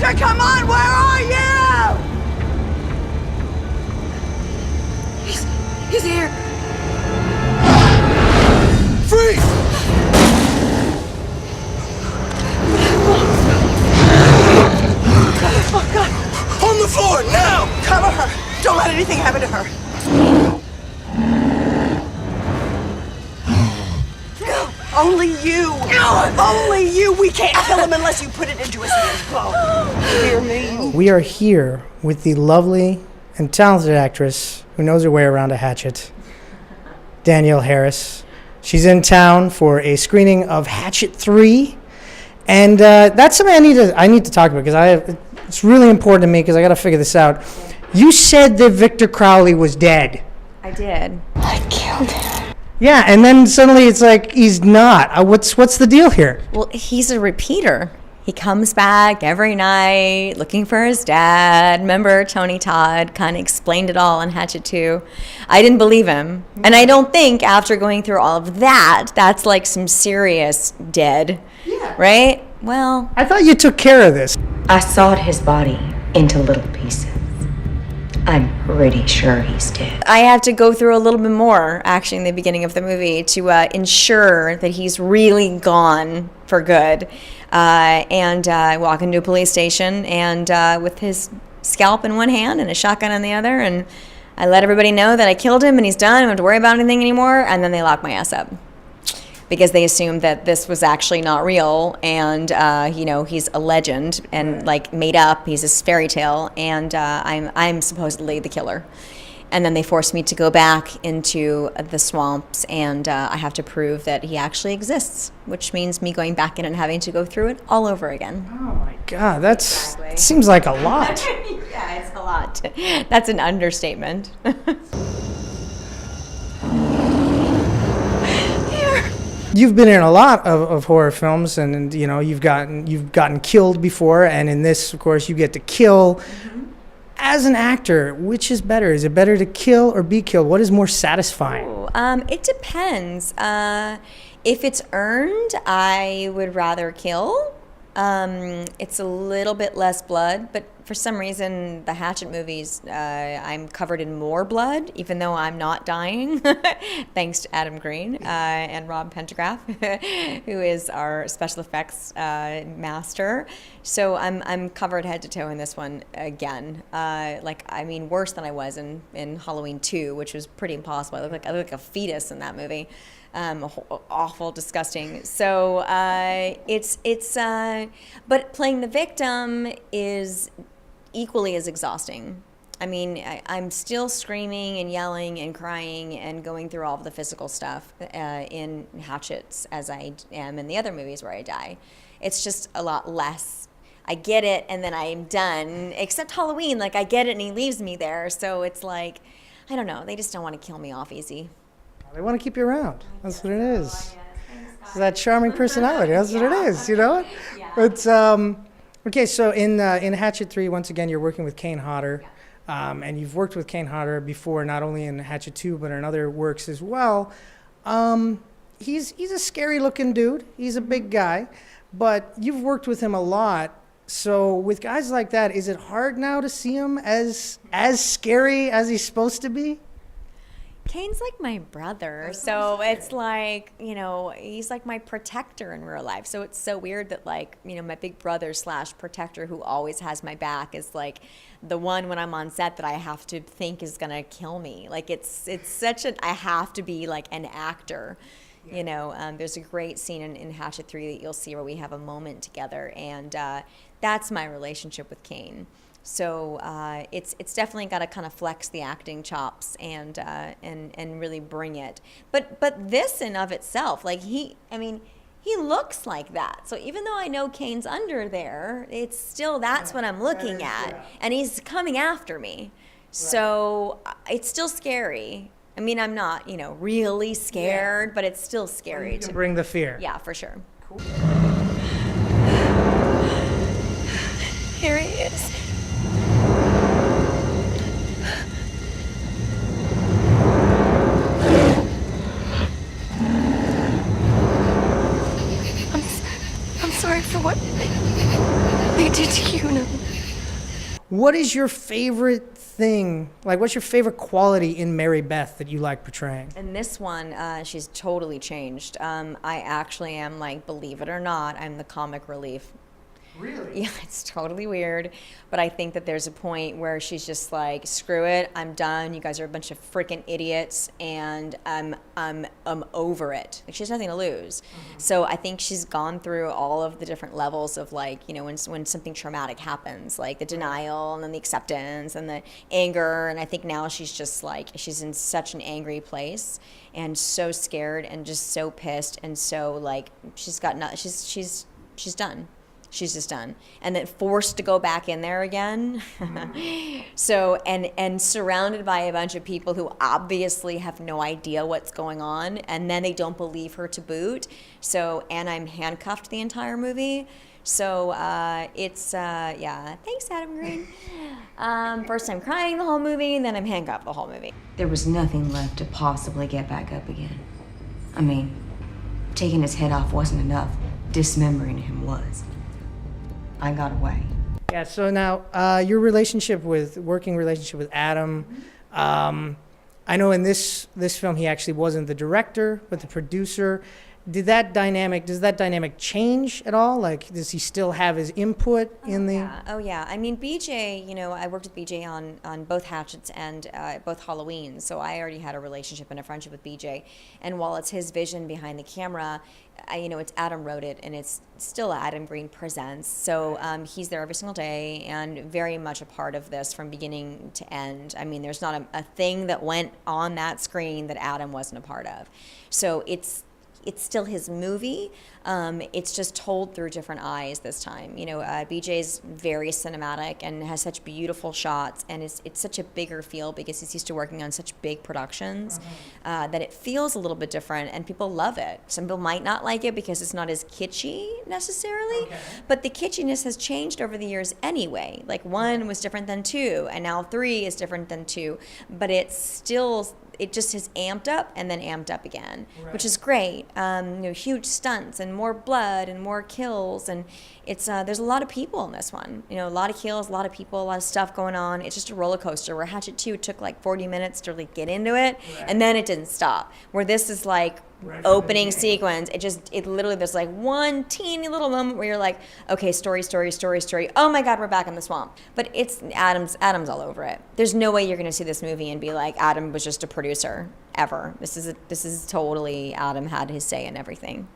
Victor, come on, where are you? He's here. Freeze! Oh, God. On the floor, now! Cover her. Don't let anything happen to her. Only you. Only you. We can't kill him unless you put it into his hands. Hear me? We are here with the lovely and talented actress who knows her way around a hatchet, Danielle Harris. She's in town for a screening of Hatchet III, and that's something I need to talk about because it's really important to me because I got to figure this out. You said that Victor Crowley was dead. I did. I killed him. Yeah, and then suddenly it's like he's not. What's the deal here? Well, he's a repeater. He comes back every night looking for his dad. Remember, Tony Todd kind of explained it all in Hatchet 2. I didn't believe him. And I don't think after going through all of that, that's like some serious dead. Yeah. Right? Well, I thought you took care of this. I sawed his body into little pieces. I'm pretty sure he's dead. I have to go through a little bit more, actually, in the beginning of the movie to ensure that he's really gone for good. I walk into a police station and with his scalp in one hand and a shotgun in the other, and I let everybody know that I killed him and he's done. I don't have to worry about anything anymore. And then they lock my ass up because they assumed that this was actually not real, and he's a legend and like made up. He's this fairy tale, and I'm supposedly the killer. And then they forced me to go back into the swamps, and I have to prove that he actually exists, which means me going back in and having to go through it all over again. Oh my God, that seems like a lot. Yeah, it's a lot. That's an understatement. You've been in a lot of horror films, and you've gotten killed before, and in this, of course, you get to kill. Mm-hmm. As an actor, which is better? Is it better to kill or be killed? What is more satisfying? It depends. If it's earned, I would rather kill. It's a little bit less blood, but for some reason, the Hatchet movies, I'm covered in more blood, even though I'm not dying, thanks to Adam Green and Rob Pendergraft, who is our special effects master. So I'm covered head to toe in this one again. Worse than I was in Halloween 2, which was pretty impossible. I look like a fetus in that movie. Awful, disgusting. So but playing the victim is equally as exhausting. I mean, I'm still screaming and yelling and crying and going through all of the physical stuff in Hatchets as I am in the other movies where I die. It's just a lot less. I get it and then I'm done, except Halloween. Like, I get it and he leaves me there. So it's like, I don't know. They just don't want to kill me off easy. They want to keep you around. That's what it is. It's that charming personality. That's what it is, you know? Yeah. But, okay, so in Hatchet 3, once again, you're working with Kane Hodder. And you've worked with Kane Hodder before, not only in Hatchet 2, but in other works as well. He's a scary-looking dude. He's a big guy. But you've worked with him a lot. So with guys like that, is it hard now to see him as scary as he's supposed to be? Kane's like my brother, so it's like, he's like my protector in real life. So it's so weird that my big brother / protector who always has my back is like the one when I'm on set that I have to think is gonna kill me. Like it's such I have to be like an actor. Yeah. There's a great scene in Hatchet 3 that you'll see where we have a moment together, and that's my relationship with Kane. So it's definitely got to kind of flex the acting chops and really bring it. But this in of itself, he looks like that. So even though I know Kane's under there, it's still that's what I'm looking at, and he's coming after me. So it's still scary. I mean, I'm not really scared, but it's still scary to bring the fear. Yeah, for sure. Cool. Here he is. I'm sorry for what they did to you. What is your favorite thing? Like, what's your favorite quality in Mary Beth that you like portraying? In this one, she's totally changed. I actually am, like, believe it or not, I'm the comic relief. Really? Yeah, it's totally weird, but I think that there's a point where she's just like, screw it, I'm done. You guys are a bunch of freaking idiots, and I'm over it. Like, she has nothing to lose. So I think she's gone through all of the different levels of, like, you know, when something traumatic happens, like the denial and then the acceptance and the anger. And I think now she's just like, she's in such an angry place and so scared and just so pissed and so, like, she's got nothing. She's done. She's just done. And then forced to go back in there again. So, and surrounded by a bunch of people who obviously have no idea what's going on, and then they don't believe her to boot. So, and I'm handcuffed the entire movie. So yeah, thanks, Adam Green. First I'm crying the whole movie, and then I'm handcuffed the whole movie. There was nothing left to possibly get back up again. I mean, taking his head off wasn't enough. Dismembering him was. I got away. Yeah, so now your working relationship with Adam, I know in this film he actually wasn't the director, but the producer. Does that dynamic change at all? Like, does he still have his input in the... Yeah. Oh, yeah. I mean, BJ, you know, I worked with BJ on both Hatchets and both Halloweens, so I already had a relationship and a friendship with BJ. And while it's his vision behind the camera, you know, it's Adam wrote it, and it's still Adam Green Presents. So he's there every single day and very much a part of this from beginning to end. I mean, there's not a thing that went on that screen that Adam wasn't a part of. So it's still his movie. It's just told through different eyes this time. You know, BJ's very cinematic and has such beautiful shots, and it's such a bigger feel because he's used to working on such big productions that it feels a little bit different, and people love it. Some people might not like it because it's not as kitschy necessarily, but the kitschiness has changed over the years anyway. Like 1 was different than 2, and now 3 is different than 2, but it's still... It just has amped up and then amped up again, which is great. You know, huge stunts and more blood and more kills, and it's there's a lot of people in this one. You know, a lot of kills, a lot of people, a lot of stuff going on. It's just a roller coaster. Where Hatchet 2 took like 40 minutes to really get into it, and then it didn't stop. Where this is like opening sequence, it literally, there's like one teeny little moment where you're like, okay, story. Oh my God, we're back in the swamp. But it's Adam's all over it. There's no way you're going to see this movie and be like, Adam was just a producer ever. This is totally Adam had his say in everything.